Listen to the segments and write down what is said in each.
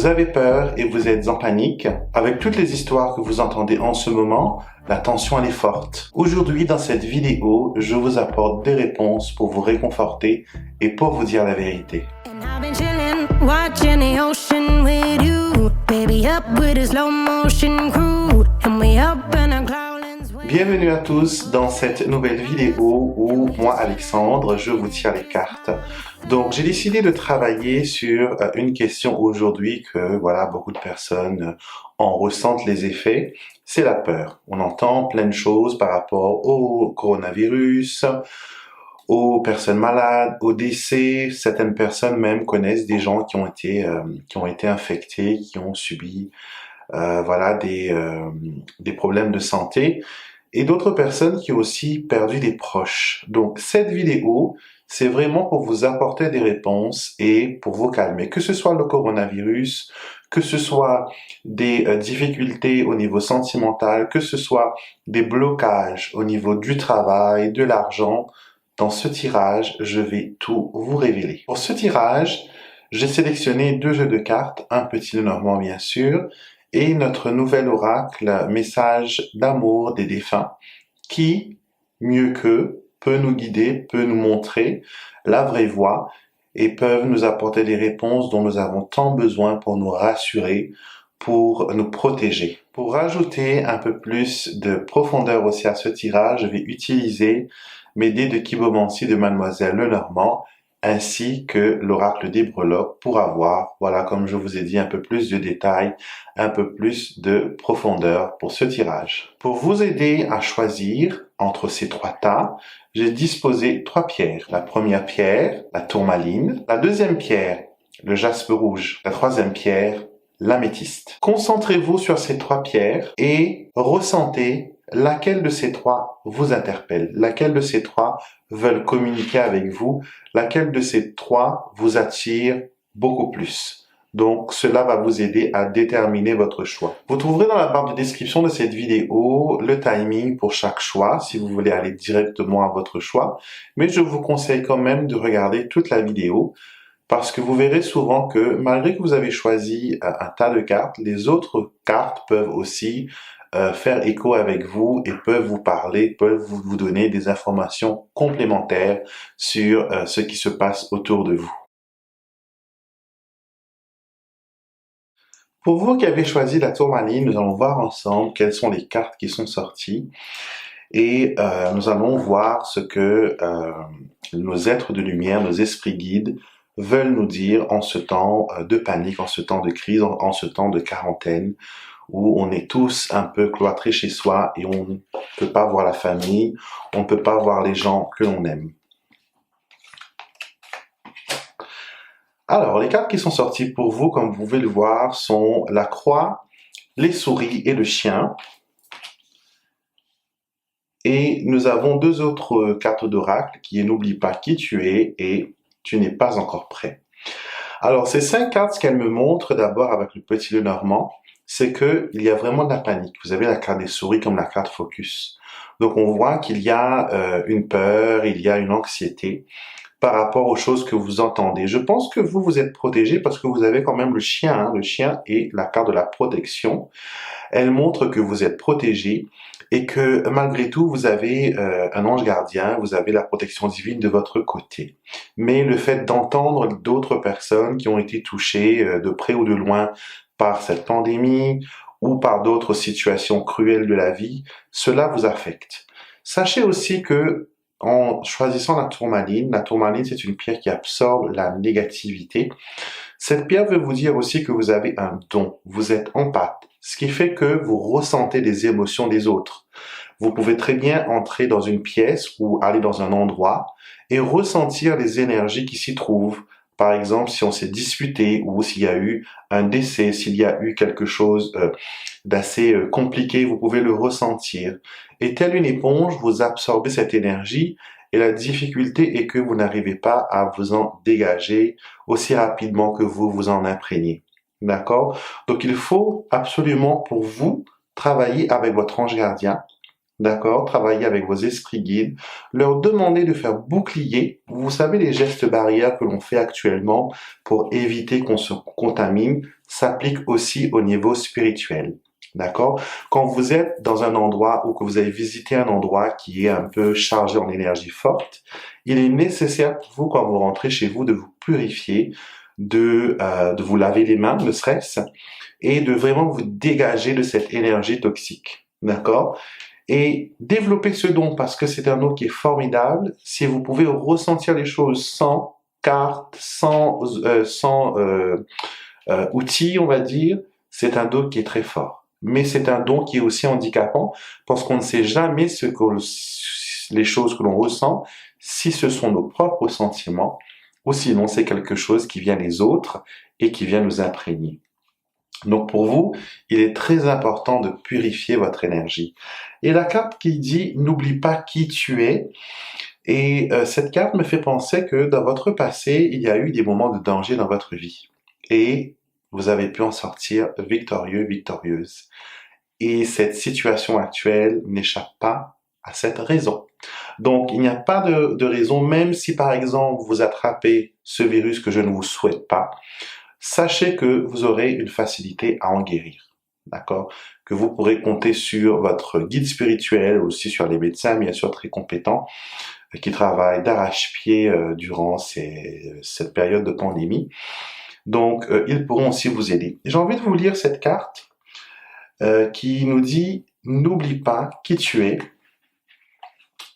Vous avez peur et vous êtes en panique. Avec toutes les histoires que vous entendez en ce moment, la tension elle est forte. Aujourd'hui, dans cette vidéo, je vous apporte des réponses pour vous réconforter et pour vous dire la vérité. Bienvenue à tous dans cette nouvelle vidéo où moi, Alexandre, je vous tire les cartes. Donc, j'ai décidé de travailler sur une question aujourd'hui que, voilà, beaucoup de personnes en ressentent les effets. C'est la peur. On entend plein de choses par rapport au coronavirus, aux personnes malades, aux décès. Certaines personnes même connaissent des gens qui ont été infectés, qui ont subi, voilà, des problèmes de santé. Et d'autres personnes qui ont aussi perdu des proches. Donc, cette vidéo, c'est vraiment pour vous apporter des réponses et pour vous calmer. Que ce soit le coronavirus, que ce soit des difficultés au niveau sentimental, que ce soit des blocages au niveau du travail, de l'argent, dans ce tirage, je vais tout vous révéler. Pour ce tirage, j'ai sélectionné 2 jeux de cartes, un petit Lenormand bien sûr, et notre nouvel oracle, message d'amour des défunts, qui, mieux qu'eux, peut nous guider, peut nous montrer la vraie voie et peuvent nous apporter des réponses dont nous avons tant besoin pour nous rassurer, pour nous protéger. Pour rajouter un peu plus de profondeur aussi à ce tirage, je vais utiliser mes dés de Kibomancie de Mademoiselle Lenormand ainsi que l'oracle des breloques pour avoir, voilà, comme je vous ai dit, un peu plus de détails, un peu plus de profondeur pour ce tirage. Pour vous aider à choisir entre ces 3 tas, j'ai disposé 3 pierres. La première pierre, la tourmaline. La deuxième pierre, le jaspe rouge. La troisième pierre, l'améthyste. Concentrez-vous sur ces 3 pierres et ressentez laquelle de ces 3 vous interpelle, laquelle de ces 3 veulent communiquer avec vous, laquelle de ces 3 vous attire beaucoup plus. Donc, cela va vous aider à déterminer votre choix. Vous trouverez dans la barre de description de cette vidéo le timing pour chaque choix, si vous voulez aller directement à votre choix. Mais je vous conseille quand même de regarder toute la vidéo, parce que vous verrez souvent que malgré que vous avez choisi un tas de cartes, les autres cartes peuvent aussi faire écho avec vous et peuvent vous parler, peuvent vous donner des informations complémentaires sur ce qui se passe autour de vous. Pour vous qui avez choisi la tourmaline, nous allons voir ensemble quelles sont les cartes qui sont sorties et nous allons voir ce que nos êtres de lumière, nos esprits guides veulent nous dire en ce temps de panique, en ce temps de crise, en ce temps de quarantaine, où on est tous un peu cloîtrés chez soi et on ne peut pas voir la famille, on ne peut pas voir les gens que l'on aime. Alors, les cartes qui sont sorties pour vous, comme vous pouvez le voir, sont la croix, les souris et le chien. Et nous avons 2 autres cartes d'oracle qui est « N'oublie pas qui tu es » et « Tu n'es pas encore prêt ». Alors, ces 5 cartes, ce qu'elles me montrent d'abord avec le petit Lenormand, c'est qu'il y a vraiment de la panique. Vous avez la carte des souris comme la carte focus. Donc on voit qu'il y a une peur, il y a une anxiété par rapport aux choses que vous entendez. Je pense que vous êtes protégé parce que vous avez quand même le chien. Hein. Le chien est la carte de la protection. Elle montre que vous êtes protégé et que malgré tout, vous avez un ange gardien, vous avez la protection divine de votre côté. Mais le fait d'entendre d'autres personnes qui ont été touchées de près ou de loin par cette pandémie ou par d'autres situations cruelles de la vie, cela vous affecte. Sachez aussi que en choisissant la tourmaline c'est une pierre qui absorbe la négativité. Cette pierre veut vous dire aussi que vous avez un don, vous êtes empathe, ce qui fait que vous ressentez les émotions des autres. Vous pouvez très bien entrer dans une pièce ou aller dans un endroit et ressentir les énergies qui s'y trouvent. Par exemple, si on s'est disputé ou s'il y a eu un décès, s'il y a eu quelque chose d'assez compliqué, vous pouvez le ressentir. Et telle une éponge, vous absorbez cette énergie et la difficulté est que vous n'arrivez pas à vous en dégager aussi rapidement que vous vous en imprégnez. D'accord? Donc il faut absolument pour vous travailler avec votre ange gardien D'accord? Travailler avec vos esprits guides, leur demander de faire bouclier. Vous savez, les gestes barrières que l'on fait actuellement pour éviter qu'on se contamine s'appliquent aussi au niveau spirituel. D'accord? Quand vous êtes dans un endroit ou que vous avez visité un endroit qui est un peu chargé en énergie forte, il est nécessaire pour vous, quand vous rentrez chez vous, de vous purifier, de vous laver les mains, ne serait-ce, et de vraiment vous dégager de cette énergie toxique. D'accord? Et développer ce don, parce que c'est un don qui est formidable, si vous pouvez ressentir les choses sans carte, sans outils, on va dire, c'est un don qui est très fort. Mais c'est un don qui est aussi handicapant, parce qu'on ne sait jamais les choses que l'on ressent, si ce sont nos propres sentiments, ou sinon c'est quelque chose qui vient des autres et qui vient nous imprégner. Donc pour vous, il est très important de purifier votre énergie. Et la carte qui dit n'oublie pas qui tu es. Et cette carte me fait penser que dans votre passé, il y a eu des moments de danger dans votre vie. Et vous avez pu en sortir victorieux, victorieuse. Et cette situation actuelle n'échappe pas à cette raison. Donc il n'y a pas de raison, même si par exemple vous attrapez ce virus que je ne vous souhaite pas, sachez que vous aurez une facilité à en guérir. D'accord? Que vous pourrez compter sur votre guide spirituel, aussi sur les médecins, bien sûr, très compétents, qui travaillent d'arrache-pied durant cette période de pandémie. Donc, ils pourront aussi vous aider. J'ai envie de vous lire cette carte qui nous dit « N'oublie pas qui tu es ».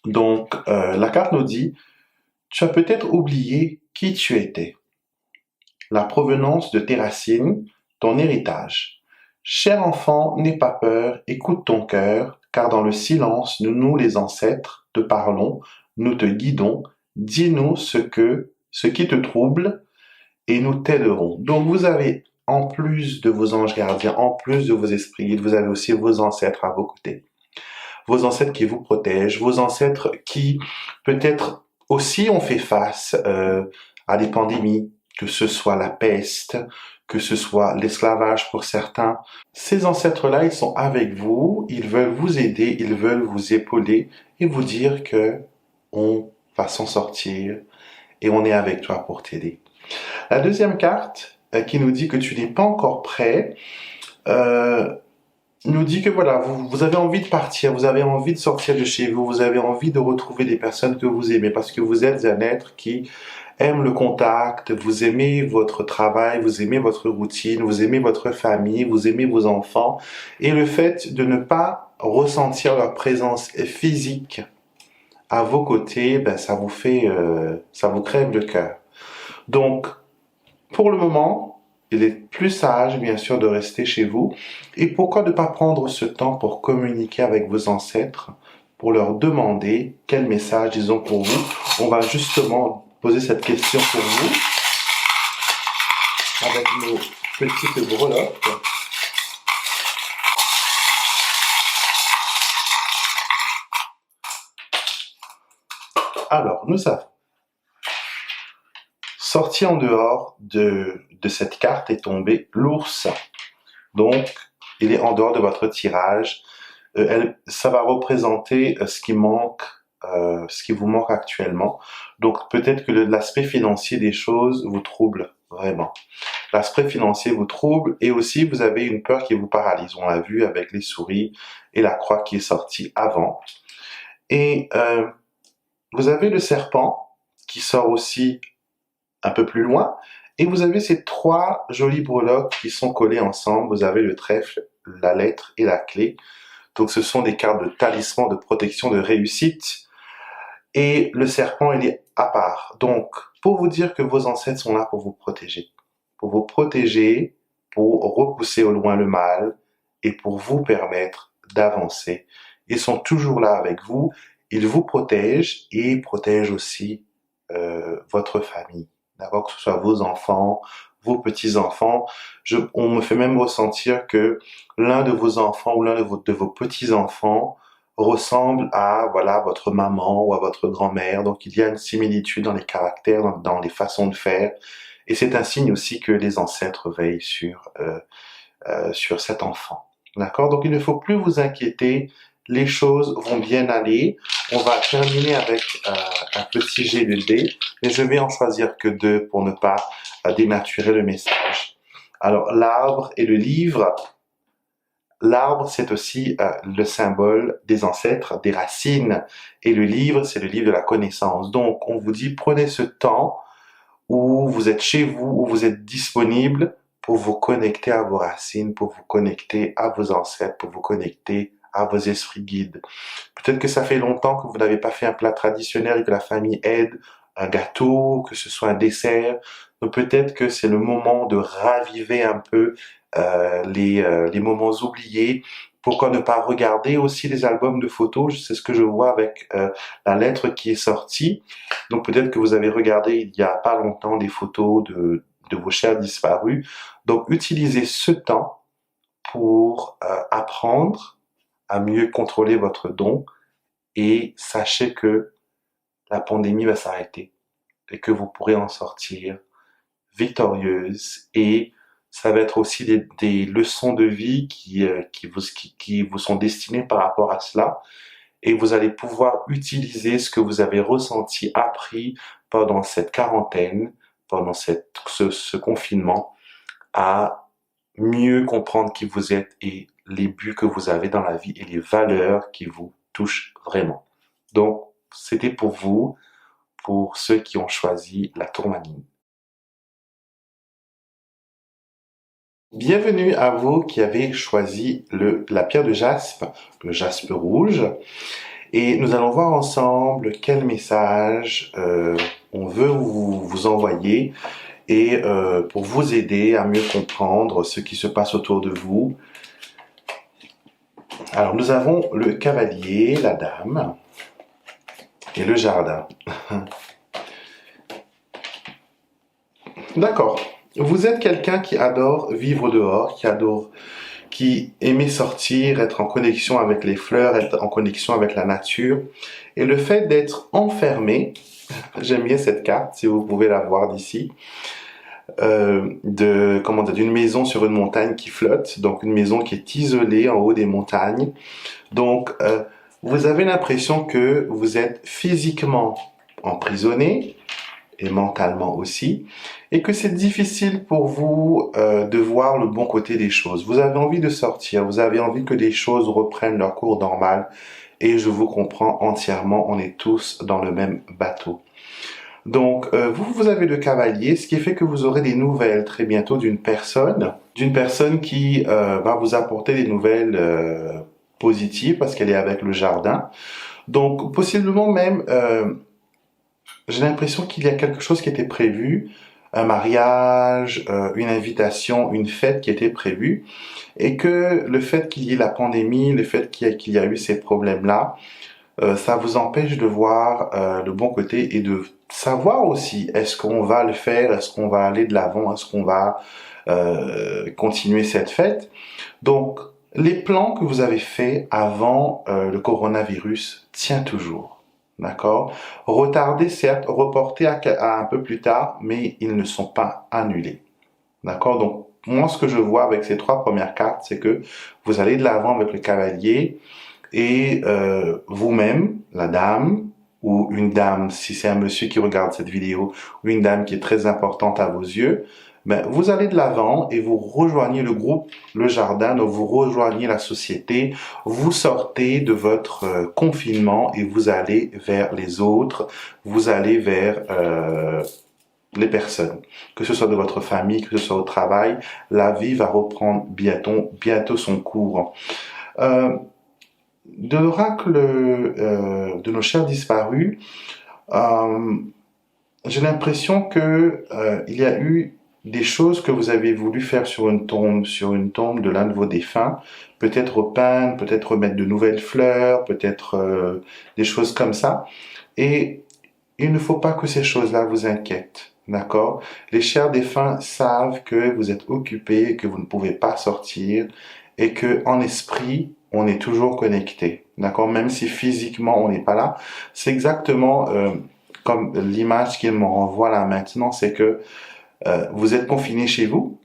Donc, la carte nous dit « Tu as peut-être oublié qui tu étais, la provenance de tes racines, ton héritage. Cher enfant, n'aie pas peur, écoute ton cœur, car dans le silence, nous les ancêtres, te parlons, nous te guidons, dis-nous ce qui te trouble, et nous t'aiderons. » Donc vous avez, en plus de vos anges gardiens, en plus de vos esprits guides, vous avez aussi vos ancêtres à vos côtés. Vos ancêtres qui vous protègent, vos ancêtres qui peut-être aussi ont fait face à des pandémies, que ce soit la peste, que ce soit l'esclavage pour certains. Ces ancêtres-là, ils sont avec vous, ils veulent vous aider, ils veulent vous épauler et vous dire que on va s'en sortir et on est avec toi pour t'aider. La deuxième carte, qui nous dit que tu n'es pas encore prêt, nous dit que voilà, vous avez envie de partir, vous avez envie de sortir de chez vous, vous avez envie de retrouver des personnes que vous aimez, parce que vous êtes un être qui aime le contact, vous aimez votre travail, vous aimez votre routine, vous aimez votre famille, vous aimez vos enfants, et le fait de ne pas ressentir leur présence physique à vos côtés, ben, ça vous crève le cœur. Donc, pour le moment, il est plus sage, bien sûr, de rester chez vous. Et pourquoi ne pas prendre ce temps pour communiquer avec vos ancêtres, pour leur demander quel message ils ont pour vous? On va justement poser cette question pour vous avec nos petites breloques. Alors, nous avons sorti en dehors de cette carte est tombé l'ours. Donc, il est en dehors de votre tirage. Ça va représenter ce qui manque, ce qui vous manque actuellement. Donc, peut-être que l'aspect financier des choses vous trouble vraiment. L'aspect financier vous trouble et aussi vous avez une peur qui vous paralyse. On l'a vu avec les souris et la croix qui est sortie avant. Et vous avez le serpent qui sort aussi un peu plus loin. Et vous avez ces trois jolies breloques qui sont collées ensemble. Vous avez le trèfle, la lettre et la clé. Donc ce sont des cartes de talisman, de protection, de réussite. Et le serpent, il est à part. Donc, pour vous dire que vos ancêtres sont là pour vous protéger. Pour vous protéger, pour repousser au loin le mal et pour vous permettre d'avancer. Ils sont toujours là avec vous. Ils vous protègent et protègent aussi votre famille. D'accord, que ce soit vos enfants, vos petits-enfants. On me fait même ressentir que l'un de vos enfants ou l'un de vos petits-enfants ressemble à voilà votre maman ou à votre grand-mère. Donc il y a une similitude dans les caractères, dans les façons de faire. Et c'est un signe aussi que les ancêtres veillent sur cet enfant. D'accord? Donc il ne faut plus vous inquiéter les choses vont bien aller. On va terminer avec un petit jet de dés, mais je vais en choisir que 2 pour ne pas dénaturer le message. Alors, l'arbre et le livre. L'arbre, c'est aussi le symbole des ancêtres, des racines. Et le livre, c'est le livre de la connaissance. Donc, on vous dit, prenez ce temps où vous êtes chez vous, où vous êtes disponible pour vous connecter à vos racines, pour vous connecter à vos ancêtres, pour vous connecter à vos esprits guides. Peut-être que ça fait longtemps que vous n'avez pas fait un plat traditionnel et que la famille aide, un gâteau, que ce soit un dessert. Donc peut-être que c'est le moment de raviver un peu les moments oubliés. Pourquoi ne pas regarder aussi les albums de photos? C'est ce que je vois avec la lettre qui est sortie. Donc peut-être que vous avez regardé il y a pas longtemps des photos de vos chers disparus. Donc utilisez ce temps pour apprendre à mieux contrôler votre don et sachez que la pandémie va s'arrêter et que vous pourrez en sortir victorieuse, et ça va être aussi des leçons de vie qui vous sont destinées par rapport à cela, et vous allez pouvoir utiliser ce que vous avez ressenti, appris pendant cette quarantaine, pendant ce confinement, à mieux comprendre qui vous êtes et les buts que vous avez dans la vie et les valeurs qui vous touchent vraiment. Donc, c'était pour vous, pour ceux qui ont choisi la tourmaline. Bienvenue à vous qui avez choisi la pierre de jaspe, le jaspe rouge. Et nous allons voir ensemble quel message on veut vous envoyer, et pour vous aider à mieux comprendre ce qui se passe autour de vous. Alors nous avons le cavalier, la dame et le jardin. D'accord. Vous êtes quelqu'un qui adore vivre dehors, qui aimait sortir, être en connexion avec les fleurs, être en connexion avec la nature. Et le fait d'être enfermé, j'aime bien cette carte, si vous pouvez la voir d'ici, d'une maison sur une montagne qui flotte, donc une maison qui est isolée en haut des montagnes. Donc, vous avez l'impression que vous êtes physiquement emprisonné, et mentalement aussi, et que c'est difficile pour vous de voir le bon côté des choses. Vous avez envie de sortir, vous avez envie que les choses reprennent leur cours normal, et je vous comprends entièrement, on est tous dans le même bateau. Donc, vous avez le cavalier, ce qui fait que vous aurez des nouvelles très bientôt d'une personne qui va vous apporter des nouvelles positives, parce qu'elle est avec le jardin. Donc, possiblement même, j'ai l'impression qu'il y a quelque chose qui était prévu, un mariage, une invitation, une fête qui était prévue, et que le fait qu'il y ait la pandémie, le fait qu'il y a eu ces problèmes-là, ça vous empêche de voir le bon côté et de savoir aussi, est-ce qu'on va le faire, est-ce qu'on va aller de l'avant, est-ce qu'on va continuer cette fête. Donc, les plans que vous avez faits avant le coronavirus tiennent toujours. D'accord? Retardés, certes, reportés à un peu plus tard, mais ils ne sont pas annulés. D'accord? Donc, moi, ce que je vois avec ces 3 premières cartes, c'est que vous allez de l'avant avec le cavalier, et vous-même, la dame, ou une dame, si c'est un monsieur qui regarde cette vidéo, ou une dame qui est très importante à vos yeux, ben, vous allez de l'avant et vous rejoignez le groupe, le jardin, donc vous rejoignez la société, vous sortez de votre confinement et vous allez vers les autres, vous allez vers les personnes, que ce soit de votre famille, que ce soit au travail. La vie va reprendre bientôt son cours. De l'oracle de nos chers disparus, j'ai l'impression que il y a eu des choses que vous avez voulu faire sur une tombe de l'un de vos défunts, peut-être repeindre, peut-être remettre de nouvelles fleurs, peut-être des choses comme ça. Et il ne faut pas que ces choses-là vous inquiètent, d'accord? Les chers défunts savent que vous êtes occupés, que vous ne pouvez pas sortir, et que en esprit, on est toujours connecté, d'accord? Même si physiquement on n'est pas là, c'est exactement comme l'image qu'il me renvoie là maintenant, c'est que vous êtes confiné chez vous,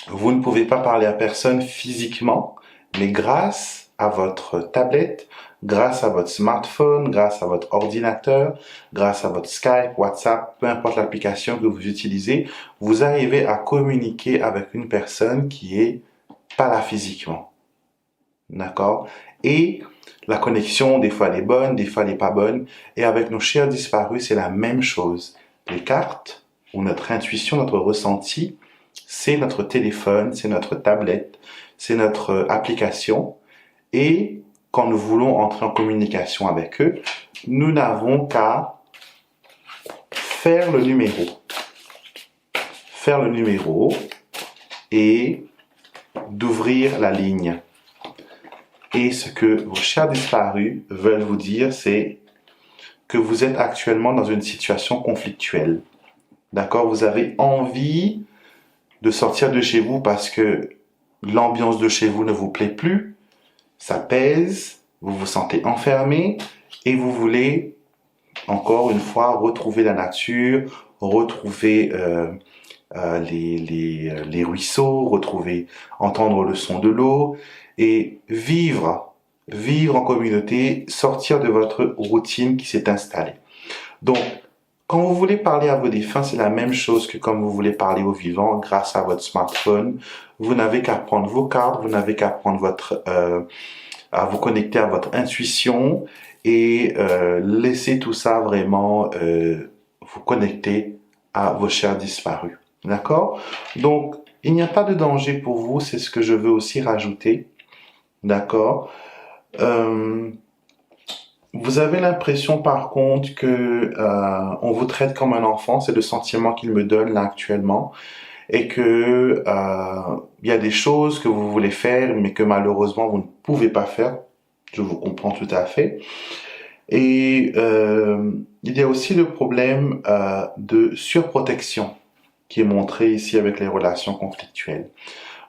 vous ne pouvez pas parler à personne physiquement, mais grâce à votre tablette, grâce à votre smartphone, grâce à votre ordinateur, grâce à votre Skype, WhatsApp, peu importe l'application que vous utilisez, vous arrivez à communiquer avec une personne qui est pas là physiquement. D'accord? Et la connexion, des fois elle est bonne, des fois elle n'est pas bonne. Et avec nos chers disparus, c'est la même chose. Les cartes, ou notre intuition, notre ressenti, c'est notre téléphone, c'est notre tablette, c'est notre application. Et quand nous voulons entrer en communication avec eux, nous n'avons qu'à faire le numéro. Faire le numéro et d'ouvrir la ligne. Et ce que vos chers disparus veulent vous dire, c'est que vous êtes actuellement dans une situation conflictuelle. D'accord? Vous avez envie de sortir de chez vous parce que l'ambiance de chez vous ne vous plaît plus, ça pèse, vous vous sentez enfermé et vous voulez, encore une fois, retrouver la nature, retrouver les ruisseaux, entendre le son de l'eau et vivre en communauté, sortir de votre routine qui s'est installée. Donc, quand vous voulez parler à vos défunts, c'est la même chose que comme vous voulez parler aux vivants grâce à votre smartphone. Vous n'avez qu'à prendre vos cartes, vous n'avez qu'à prendre à vous connecter à votre intuition et laisser tout ça vraiment vous connecter à vos chers disparus. D'accord? Donc, il n'y a pas de danger pour vous, c'est ce que je veux aussi rajouter. D'accord? Vous avez l'impression par contre que on vous traite comme un enfant, c'est le sentiment qu'il me donne là actuellement, et que il y a des choses que vous voulez faire, mais que malheureusement vous ne pouvez pas faire. Je vous comprends tout à fait. Et il y a aussi le problème de surprotection qui est montré ici avec les relations conflictuelles.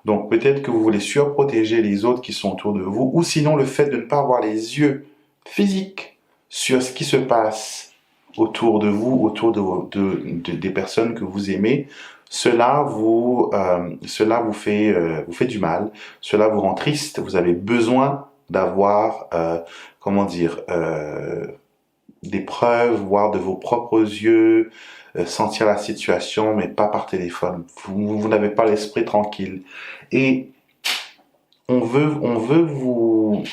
Donc peut-être que vous voulez surprotéger les autres qui sont autour de vous, ou sinon le fait de ne pas avoir les yeux physiques sur ce qui se passe autour de vous, autour des personnes que vous aimez, cela vous fait du mal, cela vous rend triste, vous avez besoin d'avoir, des preuves, voir de vos propres yeux, sentir la situation, mais pas par téléphone. Vous n'avez pas l'esprit tranquille. Et on veut vous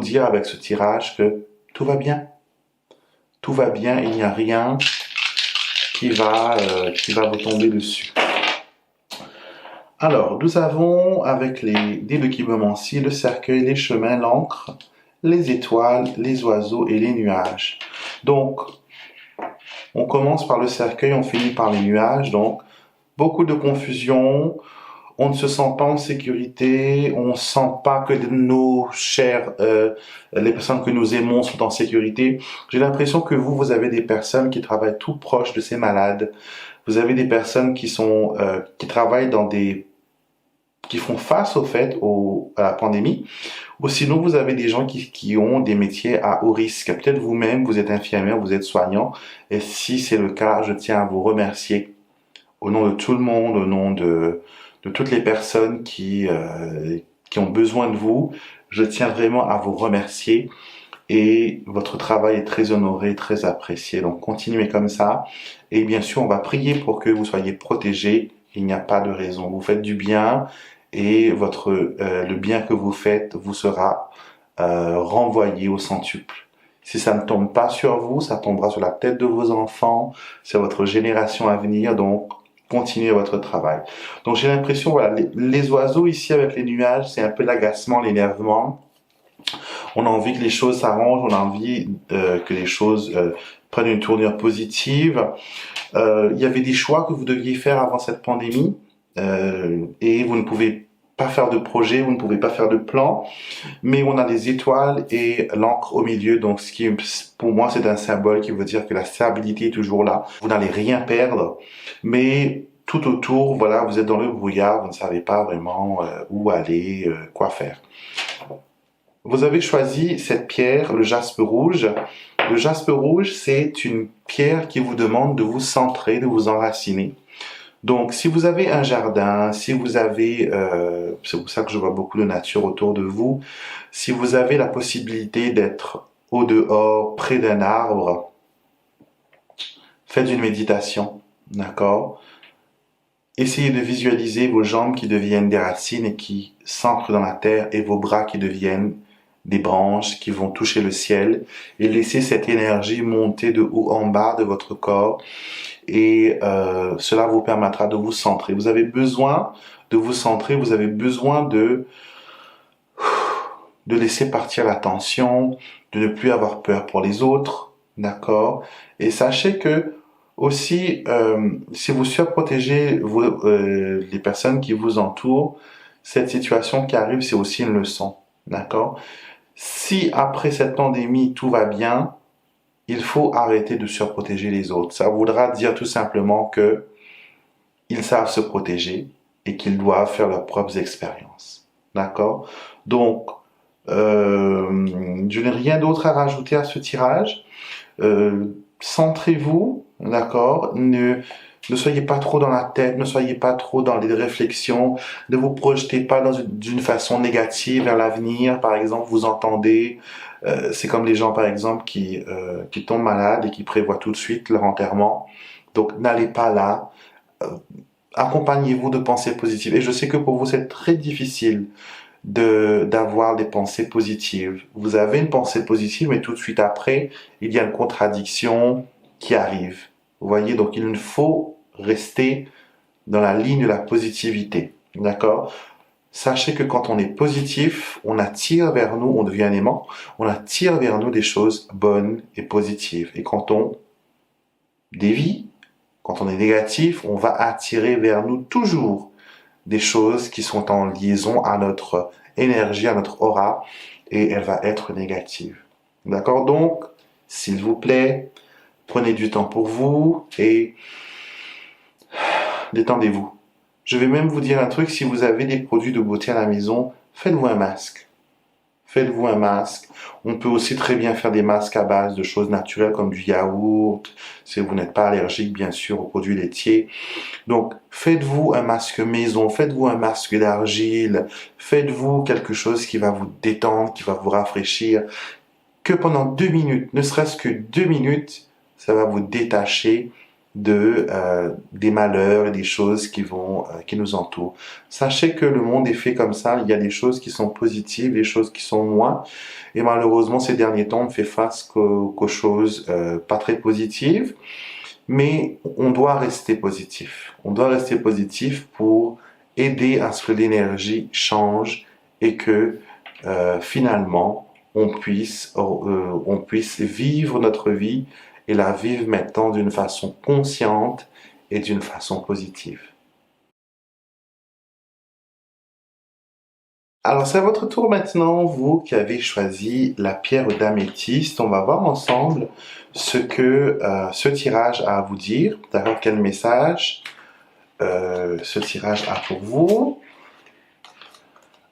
dire avec ce tirage que tout va bien. Tout va bien, il n'y a rien qui va vous tomber dessus. Alors, nous avons avec les dés de Kibomancie, le cercueil, les chemins, l'encre, les étoiles, les oiseaux et les nuages. Donc, on commence par le cercueil, on finit par les nuages. Donc, beaucoup de confusion. On ne se sent pas en sécurité. On ne sent pas que nos chers, les personnes que nous aimons sont en sécurité. J'ai l'impression que vous avez des personnes qui travaillent tout proche de ces malades. Vous avez des personnes qui travaillent qui font face au fait à la pandémie. Ou sinon, vous avez des gens qui ont des métiers à haut risque. Peut-être vous-même, vous êtes infirmière, vous êtes soignant. Et si c'est le cas, je tiens à vous remercier au nom de tout le monde, au nom de toutes les personnes qui ont besoin de vous. Je tiens vraiment à vous remercier. Et votre travail est très honoré, très apprécié. Donc, continuez comme ça. Et bien sûr, on va prier pour que vous soyez protégés. Il n'y a pas de raison. Vous faites du bien. Et le bien que vous faites vous sera renvoyé au centuple. Si ça ne tombe pas sur vous, ça tombera sur la tête de vos enfants, sur votre génération à venir. Donc, continuez votre travail. Donc, j'ai l'impression, voilà, les oiseaux ici avec les nuages, c'est un peu l'agacement, l'énervement. On a envie que les choses s'arrangent, on a envie que les choses prennent une tournure positive. Il y avait des choix que vous deviez faire avant cette pandémie. Et vous ne pouvez pas faire de projet, vous ne pouvez pas faire de plan, mais on a les étoiles et l'encre au milieu, donc pour moi c'est un symbole qui veut dire que la stabilité est toujours là, vous n'allez rien perdre, mais tout autour, voilà, vous êtes dans le brouillard, vous ne savez pas vraiment où aller, quoi faire. Vous avez choisi cette pierre, le jaspe rouge. Le jaspe rouge, c'est une pierre qui vous demande de vous centrer, de vous enraciner. Donc, si vous avez un jardin, si vous avez, c'est pour ça que je vois beaucoup de nature autour de vous, si vous avez la possibilité d'être au dehors, près d'un arbre, faites une méditation, d'accord? Essayez de visualiser vos jambes qui deviennent des racines et qui s'ancrent dans la terre et vos bras qui deviennent des branches qui vont toucher le ciel et laissez cette énergie monter de haut en bas de votre corps et cela vous permettra de vous centrer. Vous avez besoin de vous centrer, vous avez besoin de laisser partir la tension, de ne plus avoir peur pour les autres, d'accord? Et sachez que aussi, si vous surprotégez les personnes qui vous entourent, cette situation qui arrive, c'est aussi une leçon, d'accord? Si après cette pandémie, tout va bien, il faut arrêter de surprotéger les autres. Ça voudra dire tout simplement que ils savent se protéger et qu'ils doivent faire leurs propres expériences, d'accord? Donc, je n'ai rien d'autre à rajouter à ce tirage. Centrez-vous, d'accord? Ne soyez pas trop dans la tête, ne soyez pas trop dans les réflexions, ne vous projetez pas d'une façon négative vers l'avenir. Par exemple, vous entendez, c'est comme les gens par exemple qui tombent malades et qui prévoient tout de suite leur enterrement. Donc n'allez pas là. Euh, Accompagnez-vous de pensées positives. Et je sais que pour vous c'est très difficile d'avoir des pensées positives. Vous avez une pensée positive, mais tout de suite après, il y a une contradiction qui arrive. Vous voyez, donc il faut rester dans la ligne de la positivité. D'accord? Sachez que quand on est positif, on attire vers nous, on devient un aimant, on attire vers nous des choses bonnes et positives. Et quand on dévie, quand on est négatif, on va attirer vers nous toujours des choses qui sont en liaison à notre énergie, à notre aura, et elle va être négative. D'accord? Donc, s'il vous plaît, prenez du temps pour vous et détendez-vous. Je vais même vous dire un truc, si vous avez des produits de beauté à la maison, faites-vous un masque. Faites-vous un masque. On peut aussi très bien faire des masques à base de choses naturelles comme du yaourt, si vous n'êtes pas allergique bien sûr aux produits laitiers. Donc faites-vous un masque maison, faites-vous un masque d'argile, faites-vous quelque chose qui va vous détendre, qui va vous rafraîchir. Que pendant 2 minutes, ne serait-ce que 2 minutes, ça va vous détacher des malheurs et des choses qui nous entourent. Sachez que le monde est fait comme ça, il y a des choses qui sont positives, des choses qui sont moins, et malheureusement ces derniers temps on ne fait face qu'aux choses pas très positives, mais on doit rester positif. On doit rester positif pour aider à ce que l'énergie change et que finalement on puisse vivre notre vie et la vivre maintenant d'une façon consciente et d'une façon positive. Alors c'est à votre tour maintenant, vous qui avez choisi la pierre d'améthyste. On va voir ensemble ce que ce tirage a à vous dire, d'accord, quel message ce tirage a pour vous.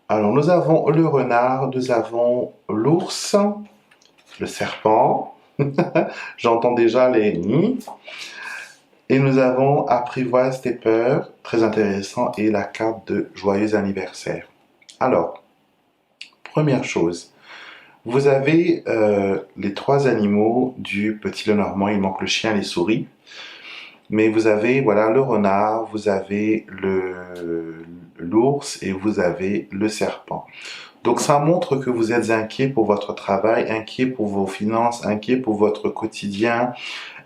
Alors nous avons le renard, nous avons l'ours, le serpent, j'entends déjà les nids. Et nous avons apprivoise tes peurs, très intéressant, et la carte de joyeux anniversaire. Alors, première chose, vous avez les 3 animaux du petit Lenormand, il manque le chien et les souris. Mais vous avez voilà le renard, vous avez l'ours et vous avez le serpent. Donc ça montre que vous êtes inquiet pour votre travail, inquiet pour vos finances, inquiet pour votre quotidien,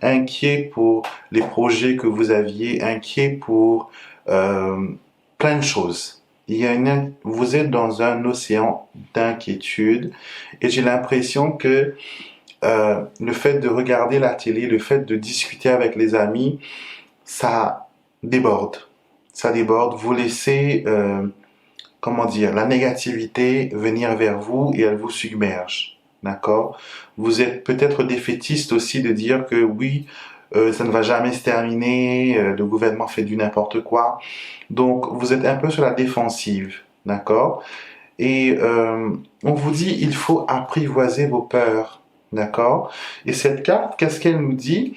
inquiet pour les projets que vous aviez, inquiet pour plein de choses. Vous êtes dans un océan d'inquiétude et j'ai l'impression que le fait de regarder la télé, le fait de discuter avec les amis, ça déborde. Ça déborde. Vous laissez, comment dire, la négativité venir vers vous et elle vous submerge. D'accord? Vous êtes peut-être défaitiste aussi de dire que oui, ça ne va jamais se terminer, le gouvernement fait du n'importe quoi. Donc, vous êtes un peu sur la défensive. D'accord? Et on vous dit, il faut apprivoiser vos peurs. D'accord? Et cette carte, qu'est-ce qu'elle nous dit?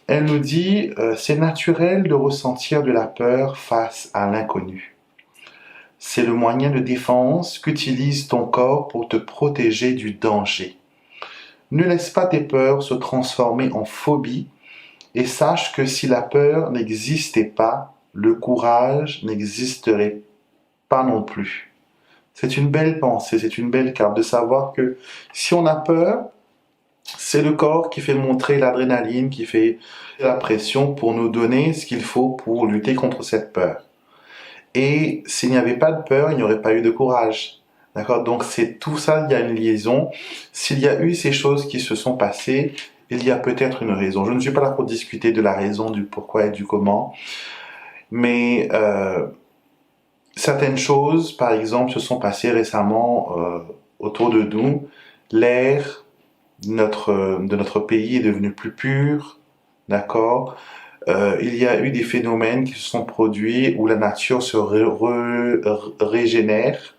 Elle nous dit, c'est naturel de ressentir de la peur face à l'inconnu. C'est le moyen de défense qu'utilise ton corps pour te protéger du danger. Ne laisse pas tes peurs se transformer en phobie et sache que si la peur n'existait pas, le courage n'existerait pas non plus. C'est une belle pensée, c'est une belle carte de savoir que si on a peur, c'est le corps qui fait montrer l'adrénaline, qui fait la pression pour nous donner ce qu'il faut pour lutter contre cette peur. Et s'il n'y avait pas de peur, il n'y aurait pas eu de courage. D'accord? Donc c'est tout ça, il y a une liaison. S'il y a eu ces choses qui se sont passées, il y a peut-être une raison. Je ne suis pas là pour discuter de la raison, du pourquoi et du comment, mais certaines choses, par exemple, se sont passées récemment autour de nous. L'air de notre pays est devenu plus pur, d'accord? Il y a eu des phénomènes qui se sont produits où la nature se régénère.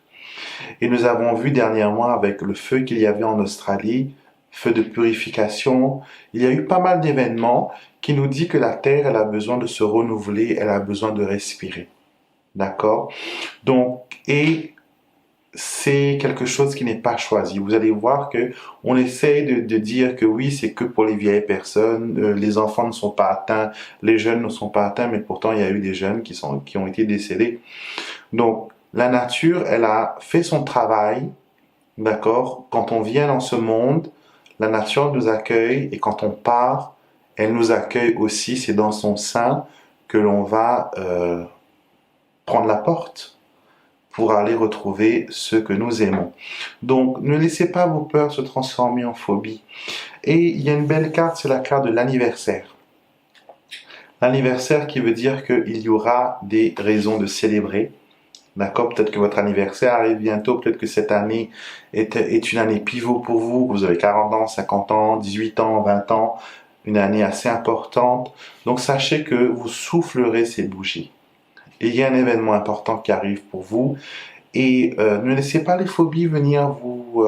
Et nous avons vu dernièrement avec le feu qu'il y avait en Australie, feu de purification, il y a eu pas mal d'événements qui nous disent que la Terre, elle a besoin de se renouveler, elle a besoin de respirer. D'accord? Donc, et c'est quelque chose qui n'est pas choisi. Vous allez voir que on essaye de dire que oui, c'est que pour les vieilles personnes, les enfants ne sont pas atteints, les jeunes ne sont pas atteints, mais pourtant il y a eu des jeunes qui ont été décédés. Donc, la nature, elle a fait son travail, d'accord? Quand on vient dans ce monde, la nature nous accueille et quand on part, elle nous accueille aussi. C'est dans son sein que l'on va prendre la porte pour aller retrouver ceux que nous aimons. Donc, ne laissez pas vos peurs se transformer en phobie. Et il y a une belle carte, c'est la carte de l'anniversaire. L'anniversaire qui veut dire qu'il y aura des raisons de célébrer. D'accord? Peut-être que votre anniversaire arrive bientôt, peut-être que cette année est une année pivot pour vous, vous avez 40 ans, 50 ans, 18 ans, 20 ans, une année assez importante. Donc sachez que vous soufflerez ces bougies. Et il y a un événement important qui arrive pour vous. Et ne laissez pas les phobies venir vous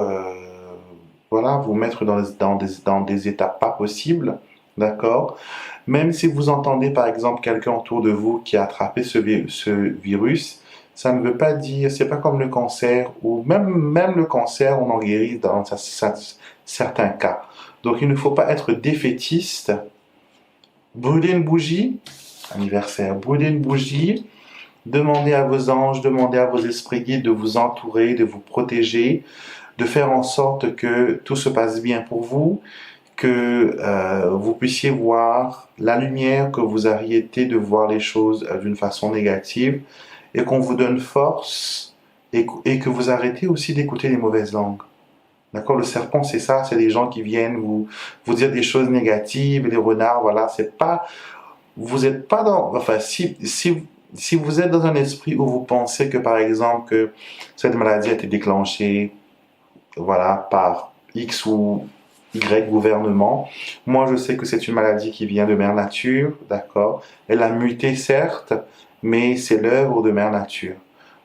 mettre dans des états pas possibles. D'accord? Même si vous entendez par exemple quelqu'un autour de vous qui a attrapé ce virus, ça ne veut pas dire, c'est pas comme le cancer, ou même le cancer, on en guérit dans certains cas. Donc il ne faut pas être défaitiste. Brûlez une bougie, anniversaire, brûlez une bougie, demandez à vos anges, demandez à vos esprits guides de vous entourer, de vous protéger, de faire en sorte que tout se passe bien pour vous, que vous puissiez voir la lumière, que vous arrêtez de voir les choses d'une façon négative, et qu'on vous donne force et que vous arrêtez aussi d'écouter les mauvaises langues. D'accord? Le serpent, c'est ça, c'est des gens qui viennent vous dire des choses négatives, les renards, voilà, c'est pas, vous êtes pas dans, enfin, si vous êtes dans un esprit où vous pensez que, par exemple, que cette maladie a été déclenchée, voilà, par X ou Y gouvernement, moi je sais que c'est une maladie qui vient de Mère Nature, d'accord? Elle a muté, certes, mais c'est l'œuvre de Mère Nature.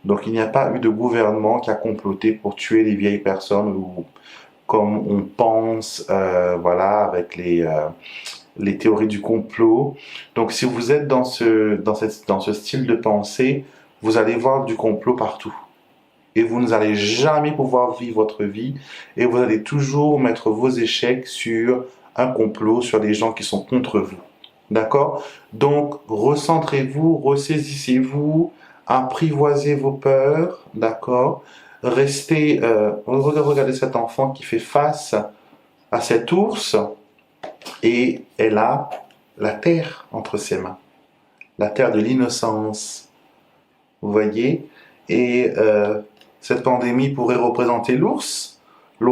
Donc il n'y a pas eu de gouvernement qui a comploté pour tuer les vieilles personnes ou comme on pense, voilà, avec les théories du complot. Donc si vous êtes dans ce style de pensée, vous allez voir du complot partout. Et vous n'allez jamais pouvoir vivre votre vie et vous allez toujours mettre vos échecs sur un complot, sur des gens qui sont contre vous. D'accord? Donc, recentrez-vous, ressaisissez-vous, apprivoisez vos peurs, d'accord? Restez, regardez cet enfant qui fait face à cet ours et elle a la terre entre ses mains, la terre de l'innocence. Vous voyez? Et cette pandémie pourrait représenter l'ours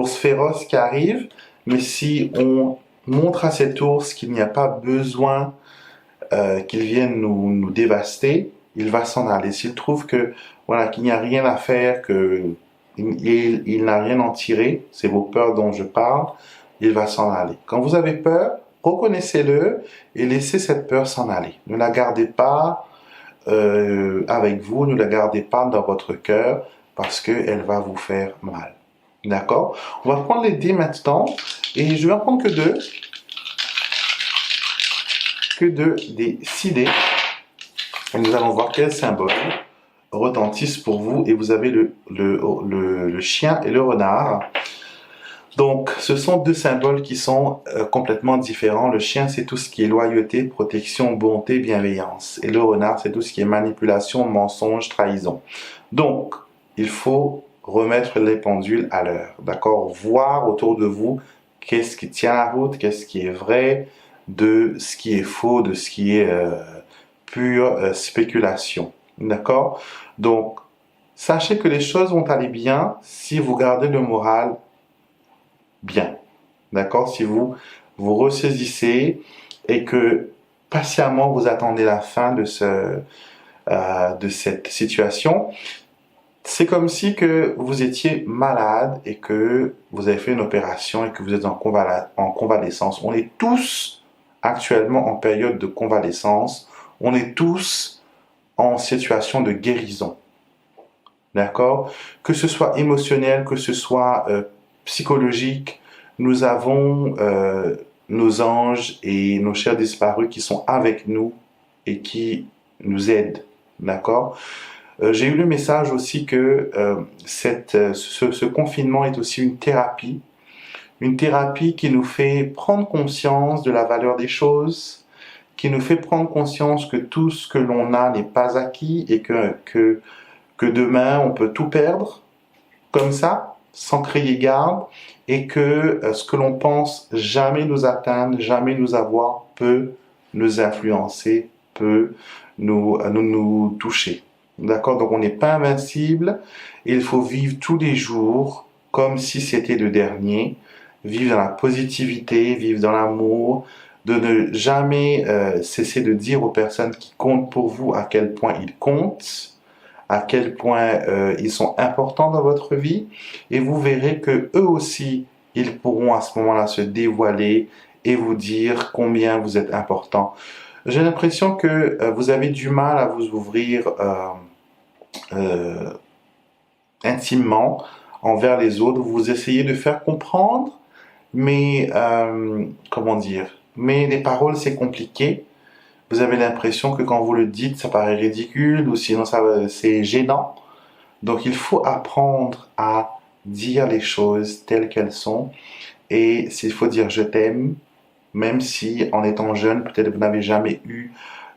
féroce qui arrive, mais si on montre à cet ours qu'il n'y a pas besoin qu'il vienne nous dévaster, il va s'en aller. S'il trouve que voilà qu'il n'y a rien à faire, il n'a rien à en tirer, c'est vos peurs dont je parle, il va s'en aller. Quand vous avez peur, reconnaissez-le et laissez cette peur s'en aller. Ne la gardez pas avec vous, ne la gardez pas dans votre cœur parce qu'elle va vous faire mal. D'accord? On va prendre les dés maintenant et je vais en prendre que deux. que de décider. Et nous allons voir quels symboles retentissent pour vous. Et vous avez le chien et le renard. Donc, ce sont deux symboles qui sont complètement différents. Le chien, c'est tout ce qui est loyauté, protection, bonté, bienveillance. Et le renard, c'est tout ce qui est manipulation, mensonge, trahison. Donc, il faut remettre les pendules à l'heure, d'accord? Voir autour de vous qu'est-ce qui tient la route, qu'est-ce qui est vrai, de ce qui est faux, de ce qui est pure spéculation, d'accord? Donc, sachez que les choses vont aller bien si vous gardez le moral bien, d'accord? Si vous vous ressaisissez et que patiemment vous attendez la fin de cette situation. C'est comme si que vous étiez malade et que vous avez fait une opération et que vous êtes en convalescence. On est tous actuellement en période de convalescence. On est tous en situation de guérison. D'accord? Que ce soit émotionnel, que ce soit psychologique, nous avons nos anges et nos chers disparus qui sont avec nous et qui nous aident. D'accord? J'ai eu le message aussi que ce confinement est aussi une thérapie qui nous fait prendre conscience de la valeur des choses, qui nous fait prendre conscience que tout ce que l'on a n'est pas acquis et que demain on peut tout perdre comme ça, sans crier garde, et que ce que l'on pense jamais nous atteindre, jamais nous avoir, peut nous influencer, peut nous toucher. D'accord? Donc on n'est pas invincible, il faut vivre tous les jours comme si c'était le dernier, vivre dans la positivité, vivre dans l'amour, de ne jamais cesser de dire aux personnes qui comptent pour vous à quel point ils comptent, à quel point ils sont importants dans votre vie, et vous verrez que eux aussi, ils pourront à ce moment-là se dévoiler et vous dire combien vous êtes important. J'ai l'impression que vous avez du mal à vous ouvrir intimement envers les autres. Vous essayez de faire comprendre, mais comment dire? Mais les paroles, c'est compliqué. Vous avez l'impression que quand vous le dites, ça paraît ridicule ou sinon c'est gênant. Donc il faut apprendre à dire les choses telles qu'elles sont. Et s'il faut dire je t'aime, même si en étant jeune, peut-être vous n'avez jamais eu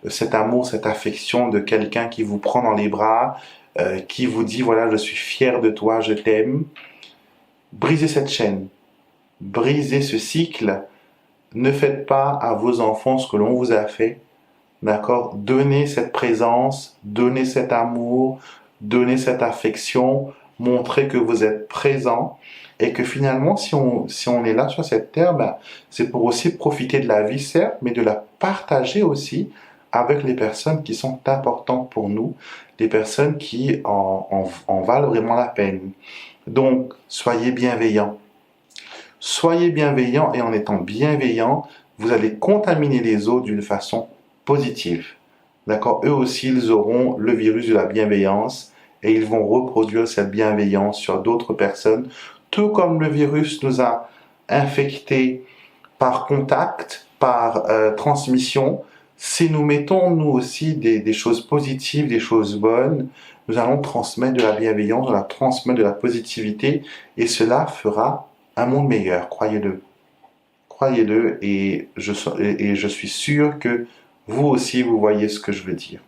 cet amour, cette affection de quelqu'un qui vous prend dans les bras, qui vous dit voilà, je suis fier de toi, je t'aime. Brisez cette chaîne, brisez ce cycle. Ne faites pas à vos enfants ce que l'on vous a fait. D'accord? Donnez cette présence, donnez cet amour, donnez cette affection, montrez que vous êtes présent et que finalement, si on est là sur cette terre, ben, c'est pour aussi profiter de la vie, certes, mais de la partager aussi avec les personnes qui sont importantes pour nous, les personnes qui en valent vraiment la peine. Donc, soyez bienveillants. Soyez bienveillants et en étant bienveillants, vous allez contaminer les autres d'une façon positive. D'accord? Eux aussi, ils auront le virus de la bienveillance et ils vont reproduire cette bienveillance sur d'autres personnes, tout comme le virus nous a infectés par contact, par transmission. Si nous mettons nous aussi des choses positives, des choses bonnes, nous allons transmettre de la bienveillance, nous allons transmettre de la positivité et cela fera un monde meilleur, croyez-le. Croyez-le et je suis sûr que vous aussi, vous voyez ce que je veux dire.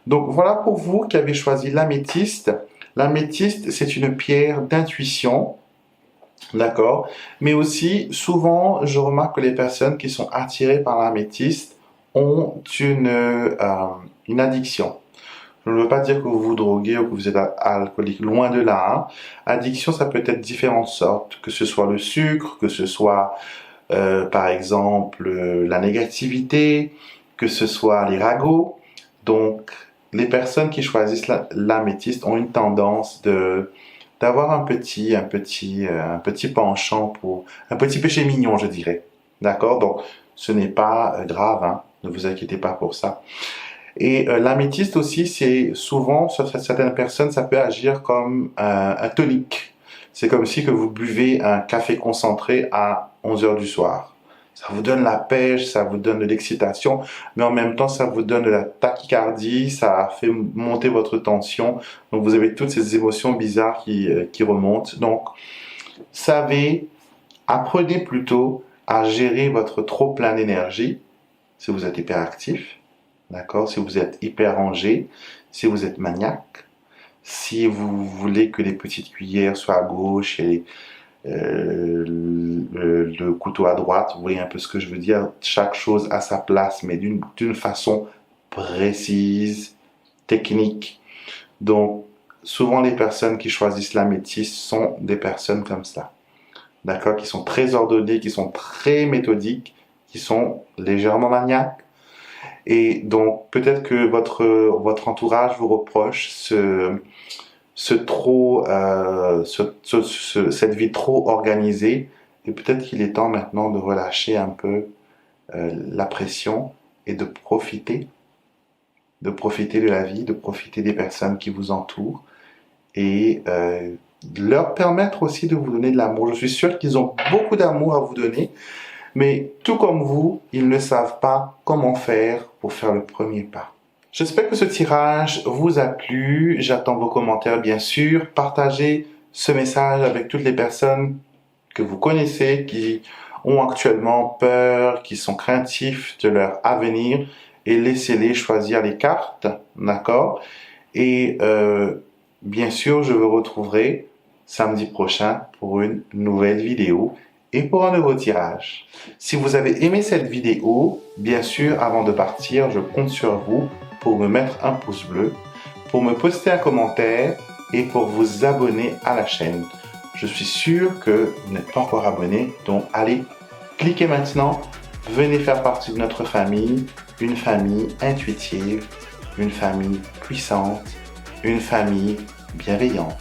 Donc voilà pour vous qui avez choisi l'améthyste. L'améthyste, c'est une pierre d'intuition, d'accord? Mais aussi, souvent, je remarque que les personnes qui sont attirées par l'améthyste ont une addiction. Je ne veux pas dire que vous vous droguez ou que vous êtes alcoolique, loin de là. Hein. Addiction, ça peut être différentes sortes, que ce soit le sucre, que ce soit, par exemple, la négativité, que ce soit les ragots. Donc, les personnes qui choisissent l'améthyste ont une tendance d'avoir un petit penchant pour un petit péché mignon, je dirais. D'accord? Donc, ce n'est pas grave, hein? Ne vous inquiétez pas pour ça. Et l'améthyste aussi, c'est souvent, sur certaines personnes, ça peut agir comme un tonique. C'est comme si que vous buvez un café concentré à 11 heures du soir. Ça vous donne la pêche, ça vous donne de l'excitation, mais en même temps, ça vous donne de la tachycardie, ça fait monter votre tension. Donc, vous avez toutes ces émotions bizarres qui remontent. Donc, savez, apprenez plutôt à gérer votre trop plein d'énergie, si vous êtes hyperactif, d'accord, si vous êtes hyper rangé, si vous êtes maniaque, si vous voulez que les petites cuillères soient à gauche et le couteau à droite, vous voyez un peu ce que je veux dire, chaque chose à sa place, mais d'une façon précise, technique. Donc, souvent les personnes qui choisissent la médecine sont des personnes comme ça, d'accord, qui sont très ordonnées, qui sont très méthodiques, qui sont légèrement maniaques. Et donc, peut-être que votre entourage vous reproche cette vie trop organisée. Et peut-être qu'il est temps maintenant de relâcher un peu la pression et de profiter de la vie, de profiter des personnes qui vous entourent et leur permettre aussi de vous donner de l'amour. Je suis sûr qu'ils ont beaucoup d'amour à vous donner, mais tout comme vous, ils ne savent pas comment faire pour faire le premier pas. J'espère que ce tirage vous a plu. J'attends vos commentaires, bien sûr. Partagez ce message avec toutes les personnes que vous connaissez qui ont actuellement peur, qui sont craintifs de leur avenir et laissez-les choisir les cartes, d'accord? Et bien sûr, je vous retrouverai samedi prochain pour une nouvelle vidéo et pour un nouveau tirage. Si vous avez aimé cette vidéo, bien sûr, avant de partir, je compte sur vous pour me mettre un pouce bleu, pour me poster un commentaire et pour vous abonner à la chaîne. Je suis sûr que vous n'êtes pas encore abonné, donc allez, cliquez maintenant, venez faire partie de notre famille, une famille intuitive, une famille puissante, une famille bienveillante.